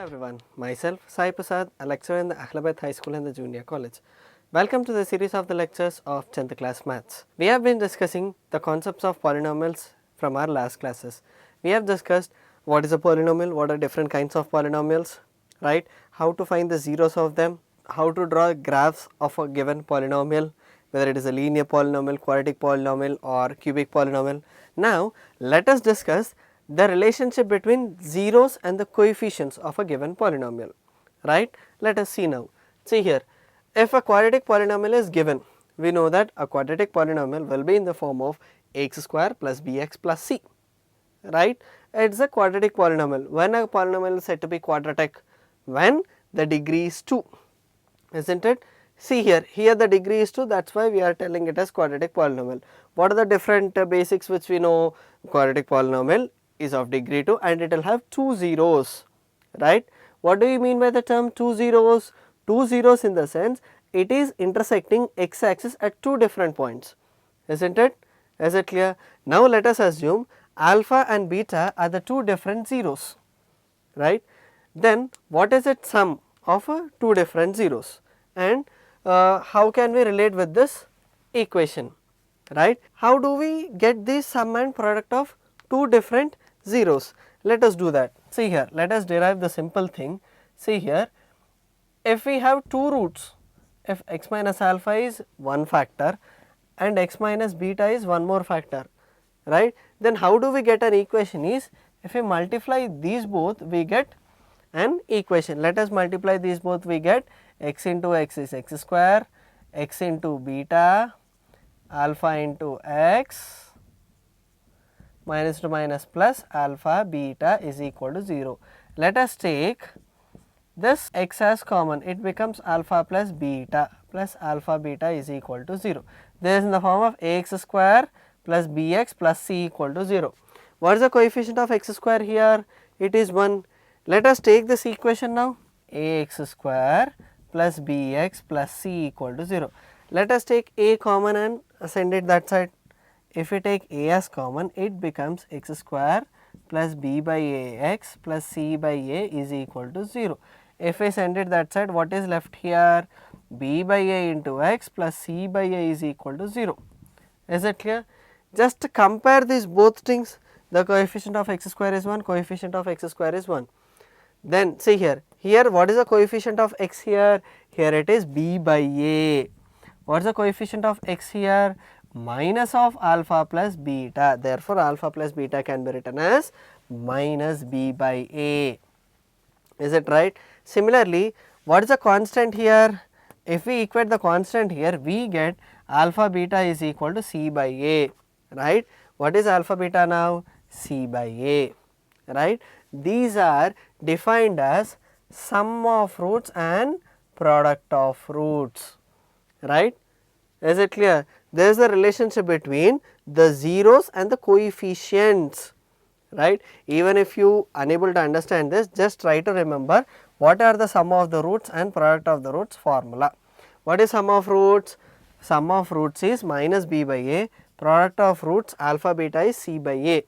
everyone, myself Sai Prasad, a lecturer in the Ahmedabad High School and the Junior College. Welcome to the series of the lectures of 10th class maths. We have been discussing the concepts of polynomials from our last classes. We have discussed what is a polynomial, what are different kinds of polynomials, right, how to find the zeros of them, how to draw graphs of a given polynomial, whether it is a linear polynomial, quadratic polynomial or cubic polynomial. Now let us discuss the relationship between zeros and the coefficients of a given polynomial, right. Let us see now. See here, if a quadratic polynomial is given, we know that a quadratic polynomial will be in the form of x square plus bx plus c, right. It is a quadratic polynomial. When a polynomial is said to be quadratic? When the degree is 2, isn't it? See here the degree is 2, that is why we are telling it as quadratic polynomial. What are the different basics which we know? Quadratic polynomial is of degree 2 and it will have 2 zeros, right. What do you mean by the term 2 zeros? 2 zeros in the sense it is intersecting x axis at 2 different points, isn't it? Is it clear? Now let us assume alpha and beta are the 2 different zeros, right. Then what is its sum of 2 different zeros, and how can we relate with this equation, right? How do we get the sum and product of 2 different zeros? Let us do that. See here, let us derive the simple thing. See here, if we have 2 roots, if x minus alpha is one factor and x minus beta is one more factor, right, then how do we get an equation is, if we multiply these both we get an equation. Let us multiply these both, we get x into x is x square, x into beta, alpha into x, minus to minus plus alpha beta is equal to 0. Let us take this x as common, it becomes alpha plus alpha beta is equal to 0. This is in the form of ax square plus bx plus c equal to 0. What is the coefficient of x square here? It is 1. Let us take this equation now, ax square plus bx plus c equal to 0. Let us take a common and send it that side. If we take a as common, it becomes x square plus b by ax plus c by a is equal to 0. If we send it that side, what is left here? B by a into x plus c by a is equal to 0. Is it clear? Just compare these both things. The coefficient of x square is 1, coefficient of x square is 1. Then see here, what is the coefficient of x here? Here it is b by a. What is the coefficient of x here? Minus of alpha plus beta. Therefore, alpha plus beta can be written as minus b by a. Is it right? Similarly, what is the constant here? If we equate the constant here, we get alpha beta is equal to c by a, right. What is alpha beta now? C by a, right. These are defined as sum of roots and product of roots, right. Is it clear? There is a relationship between the zeros and the coefficients, right. Even if you unable to understand this, just try to remember what are the sum of the roots and product of the roots formula. What is sum of roots? Sum of roots is minus b by a, product of roots alpha beta is c by a,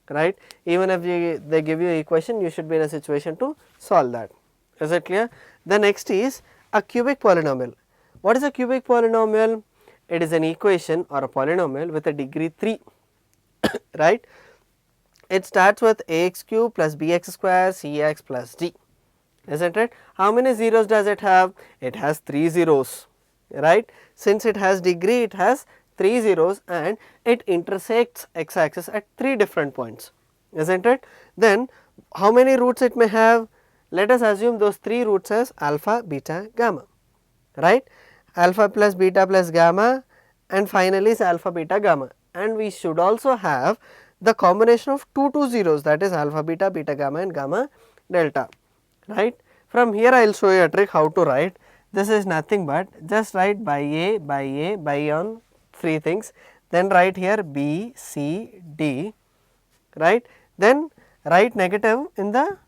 right. Even if they give you equation, you should be in a situation to solve that. Is it clear? The next is a cubic polynomial. What is a cubic polynomial? It is an equation or a polynomial with a degree 3, right. It starts with ax cube plus bx square cx plus d, isn't it? How many zeros does it have? It has 3 zeros, right. Since it has degree, it has 3 zeros and it intersects x axis at 3 different points, isn't it? Then how many roots it may have? Let us assume those 3 roots as alpha, beta, gamma, right. Alpha plus beta plus gamma and finally is alpha, beta, gamma, and we should also have the combination of 2 zeros, that is alpha, beta, beta, gamma and gamma delta, right. From here I will show you a trick how to write. This is nothing but just write by on 3 things, then write here b, c, d, right. Then write negative in the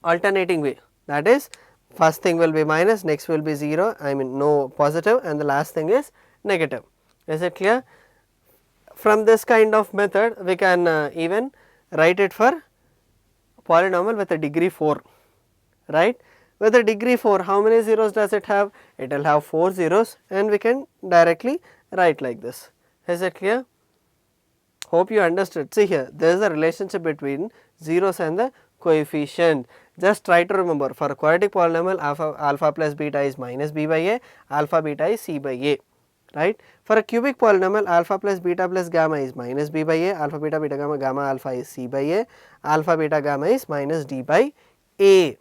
alternating way, that is first thing will be minus, next will be 0, I mean no positive, and the last thing is negative. Is it clear? From this kind of method we can even write it for polynomial with a degree 4, right. With the degree 4, how many zeros does it have? It will have 4 zeros, and we can directly write like this. Is it clear? Hope you understood. See here, there is a relationship between zeros and the coefficient. Just try to remember, for a quadratic polynomial, alpha plus beta is minus b by a, alpha beta is c by a, right. For a cubic polynomial, alpha plus beta plus gamma is minus b by a, alpha beta beta gamma, gamma alpha is c by a, alpha beta gamma is minus d by a.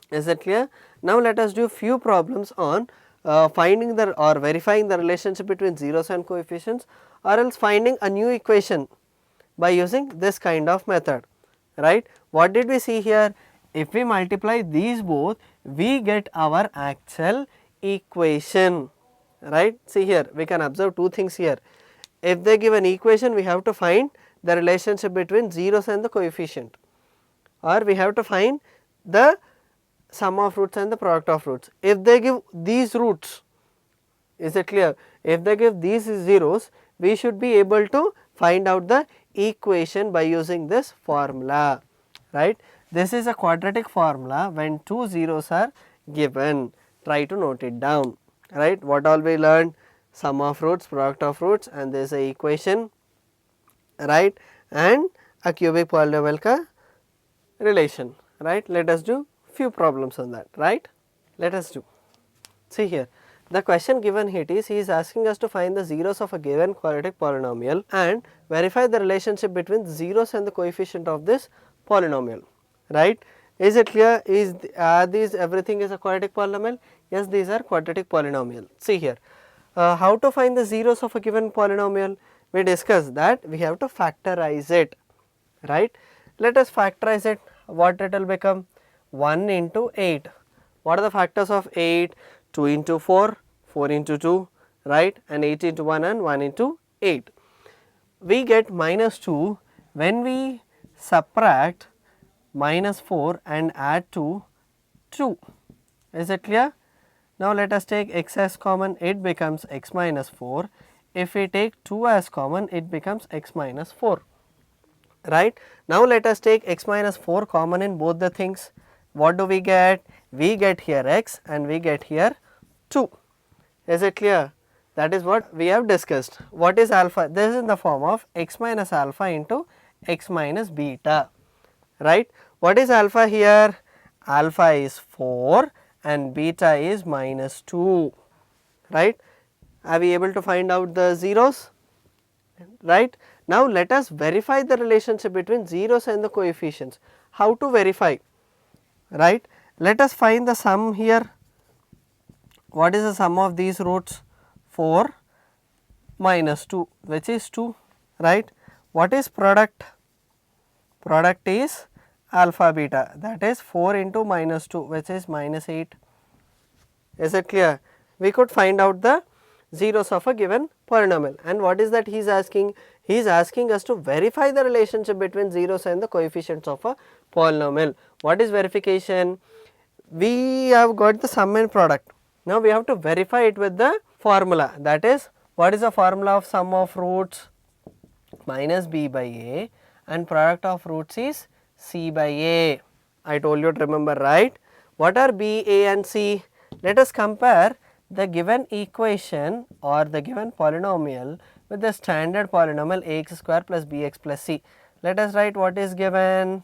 Is it clear? Now let us do few problems on finding the or verifying the relationship between zeros and coefficients, or else finding a new equation by using this kind of method, right. What did we see here? If we multiply these both, we get our actual equation, right. See here, we can observe two things here. If they give an equation, we have to find the relationship between zeros and the coefficient, or we have to find the sum of roots and the product of roots. If they give these roots, is it clear? If they give these zeros, we should be able to find out the equation by using this formula, right. This is a quadratic formula when two zeros are given. Try to note it down, right. What all we learned? Sum of roots, product of roots, and there is a equation, right, and a cubic polynomial ka relation, right. Let us do few problems on that, right. Let us do. See here, the question given here is, he is asking us to find the zeros of a given quadratic polynomial and verify the relationship between the zeros and the coefficient of this polynomial, right. Is it clear? Is these everything is a quadratic polynomial? Yes, these are quadratic polynomial. See here, how to find the zeros of a given polynomial? We discussed that we have to factorize it, right. Let us factorize it. What it will become? 1 into 8. What are the factors of 8? 2 into 4, 4 into 2, right, and 8 into 1 and 1 into 8. We get minus 2 when we subtract minus 4 and add to 2. Is it clear? Now let us take x as common, it becomes x minus 4. If we take 2 as common, it becomes x minus 4, right. Now let us take x minus 4 common in both the things. What do we get? We get here x and we get here 2. Is it clear? That is what we have discussed. What is alpha? This is in the form of x minus alpha into x minus beta, right. What is alpha here? Alpha is 4 and beta is minus 2, right. Are we able to find out the zeros, right. Now let us verify the relationship between zeros and the coefficients. How to verify? Right. Let us find the sum here. What is the sum of these roots? 4 minus 2, which is 2, right. What is product? Product is alpha beta, that is 4 into minus 2, which is minus 8. Is it clear? We could find out the zeros of a given polynomial, and what is that he is asking? He is asking us to verify the relationship between zeros and the coefficients of a polynomial. What is verification? We have got the sum and product. Now we have to verify it with the formula, that is, what is the formula of sum of roots? Minus b by a, and product of roots is c by a. I told you to remember, right. What are b, a and c? Let us compare the given equation or the given polynomial with the standard polynomial ax square plus bx plus c. Let us write what is given.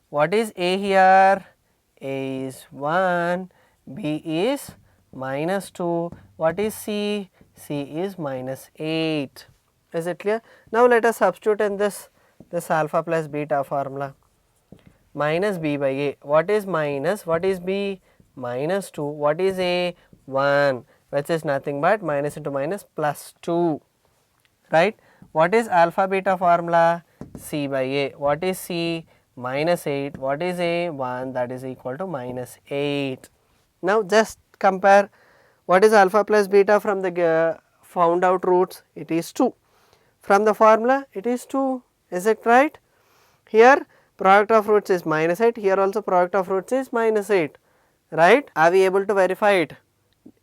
What is a here? A is 1, b is minus 2, what is c? c is minus 8. Is it clear? Now let us substitute in this alpha plus beta formula. Minus b by a, what is minus, what is b? Minus 2, what is a? 1, which is nothing but minus into minus plus 2, right. What is alpha beta formula? c by a, what is c? Minus 8, what is a? 1, that is equal to minus 8. Now just compare, what is alpha plus beta from the found out roots? It is 2. From the formula it is 2, is it right? Here product of roots is minus 8, here also product of roots is minus 8, right. Are we able to verify it?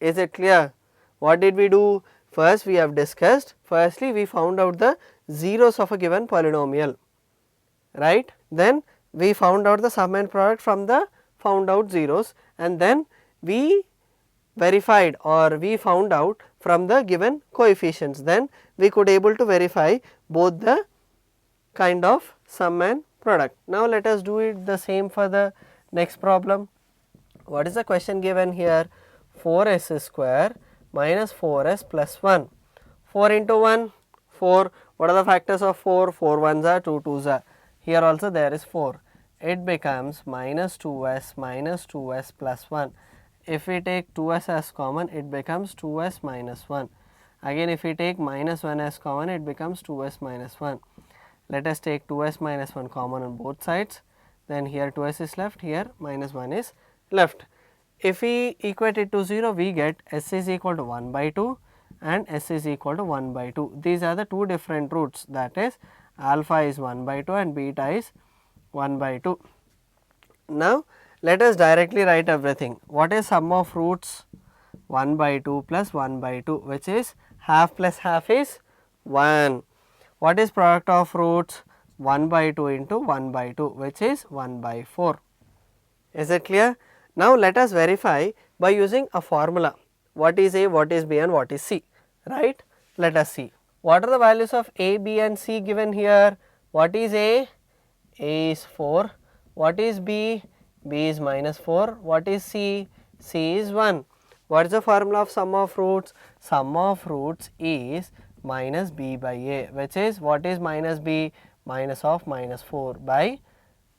Is it clear? What did we do? First we have discussed, firstly we found out the zeros of a given polynomial, right. Then we found out the sum and product from the found out zeros, and then we verified or we found out from the given coefficients, then we could able to verify both the kind of sum and product. Now let us do it the same for the next problem. What is the question given here? 4s square minus 4s plus 1. 4 into 1, 4. What are the factors of 4? 4 ones are 2 twos are. Here also there is 4. It becomes minus 2s plus 1. If we take 2s as common, it becomes 2s minus 1. Again, if we take minus 1 as common, it becomes 2s minus 1. Let us take 2s minus 1 common on both sides. Then here 2s is left, here minus 1 is left. If we equate it to 0, we get s is equal to 1 by 2 and s is equal to 1 by 2. These are the two different roots, that is alpha is 1 by 2 and beta is 1 by 2. Now let us directly write everything. What is sum of roots? 1 by 2 plus 1 by 2, which is half plus half is 1. What is product of roots? 1 by 2 into 1 by 2, which is 1 by 4. Is it clear? Now let us verify by using a formula. What is A, what is B and what is C, right? Let us see. What are the values of A, B and C given here? What is A? A is 4. What is B? B is minus 4. What is C? C is 1. What is the formula of sum of roots? Sum of roots is minus B by A, which is, what is minus B? Minus of minus 4 by,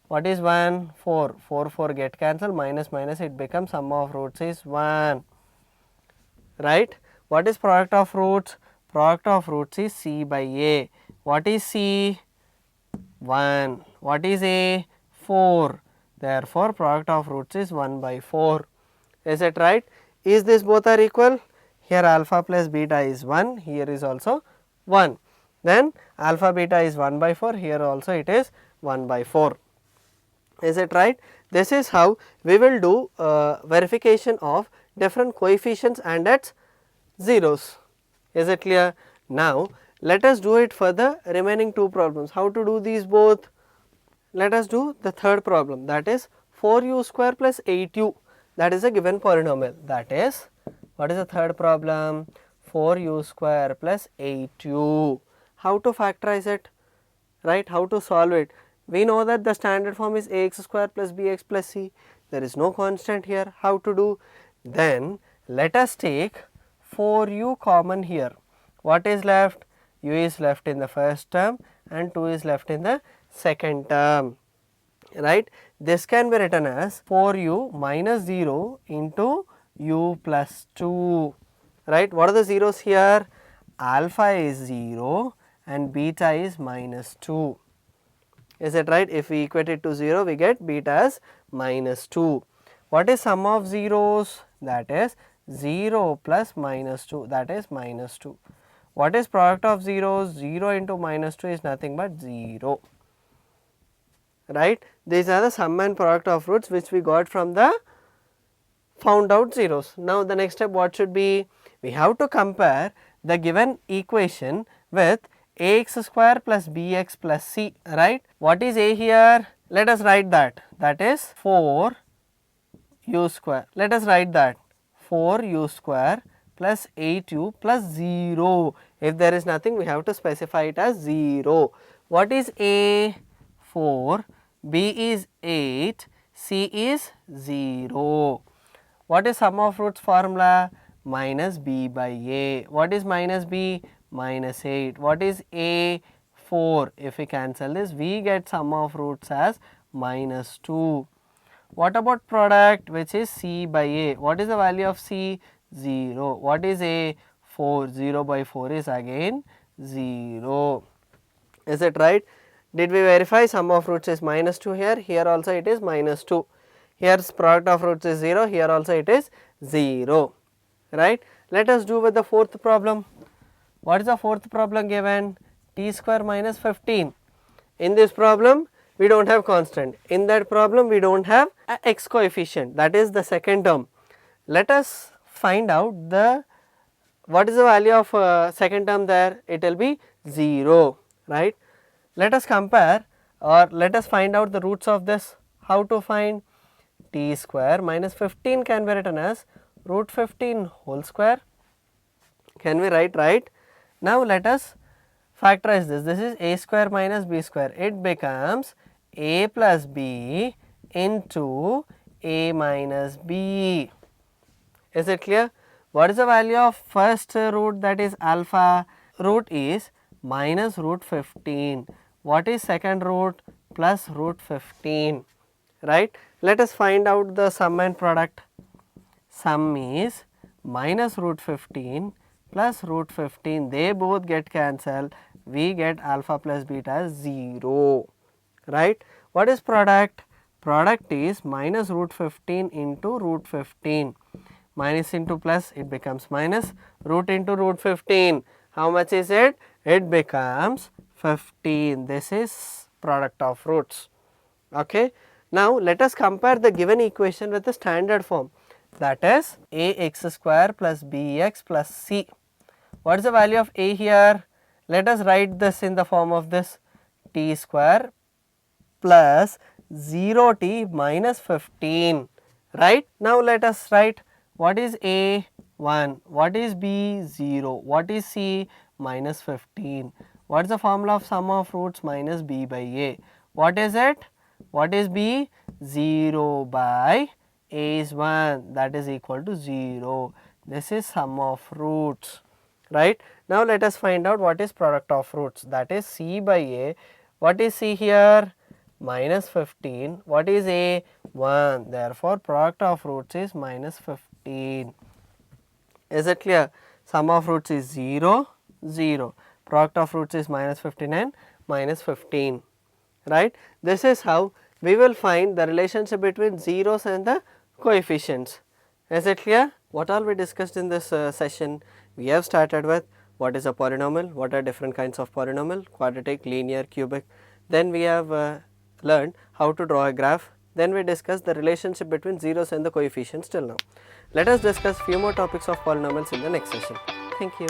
what is 1? 4. 4 get cancelled, minus minus, it becomes sum of roots is 1, right? What is product of roots? Product of roots is C by A. What is C? 1. What is A? 4. Therefore, product of roots is 1 by 4. Is it right? Is this both are equal? Here alpha plus beta is 1, here is also 1. Then alpha beta is 1 by 4, here also it is 1 by 4. Is it right? This is how we will do verification of different coefficients and its zeros. Is it clear? Now let us do it for the remaining two problems. How to do these both? Let us do the third problem, that is 4u square plus 8u, that is a given polynomial. That is, what is the third problem? 4u square plus 8u. How to factorize it, right? How to solve it? We know that the standard form is ax square plus bx plus c. There is no constant here. How to do? Then let us take 4u common here. What is left? U is left in the first term and 2 is left in the second term, right? This can be written as 4u minus 0 into u plus 2, right? What are the zeros here? Alpha is 0 and beta is minus 2. Is it right? If we equate it to 0, we get beta as minus 2. What is sum of zeros? That is 0 plus minus 2, that is minus 2. What is product of zeros? 0 into minus 2 is nothing but 0, right? These are the sum and product of roots which we got from the found out zeros. Now the next step what should be? We have to compare the given equation with ax square plus bx plus c, right? What is a here? Let us write that. That is 4 u square. Let us write that 4 u square plus 8u plus 0. If there is nothing, we have to specify it as 0. What is a? 4, b is 8, c is 0. What is sum of roots formula? Minus b by a. What is minus b? Minus 8. What is a? 4. If we cancel this, we get sum of roots as minus 2. What about product, which is c by a? What is the value of c? 0. What is a? 4. 0 by 4 is again 0. Is it right? Did we verify sum of roots is minus 2 here? Here also it is minus 2. Here's product of roots is 0. Here also it is 0. Right? Let us do with the fourth problem. What is the fourth problem given? T square minus 15. In this problem, we do not have constant. In that problem, we do not have a x coefficient, that is the second term. Let us find out the, what is the value of second term there? It will be 0, right? Let us compare or let us find out the roots of this. How to find? t square minus 15 can be written as root 15 whole square. Can we write right? Now let us factorize this. This is a square minus b square. It becomes a plus b into a minus b. Is it clear? What is the value of first root, that is alpha? Root is minus root 15. What is second root? Plus root 15, right? Let us find out the sum and product. Sum is minus root 15 plus root 15, they both get cancelled, we get alpha plus beta as 0, right? What is product? Product is minus root 15 into root 15, minus into plus, it becomes minus, root into root 15, how much is it? It becomes 15. This is product of roots. Okay. Now let us compare the given equation with the standard form, that is ax square plus bx plus c. What is the value of a here? Let us write this in the form of this t square plus 0t minus 15, right? Now let us write what is a 1, what is b 0, what is c minus 15. What is the formula of sum of roots? Minus b by a. What is it? What is b? 0 by a is 1, that is equal to 0. This is sum of roots, right? Now let us find out what is product of roots, that is c by a. What is c here? Minus 15. What is a? 1. Therefore product of roots is minus 15. Is it clear? Sum of roots is 0, 0. Product of roots is minus 15 and minus 15, right? This is how we will find the relationship between zeros and the coefficients. Is it clear? What all we discussed in this session? We have started with what is a polynomial, what are different kinds of polynomial, quadratic, linear, cubic. Then we have learned how to draw a graph. Then we discussed the relationship between zeros and the coefficients till now. Let us discuss few more topics of polynomials in the next session. Thank you.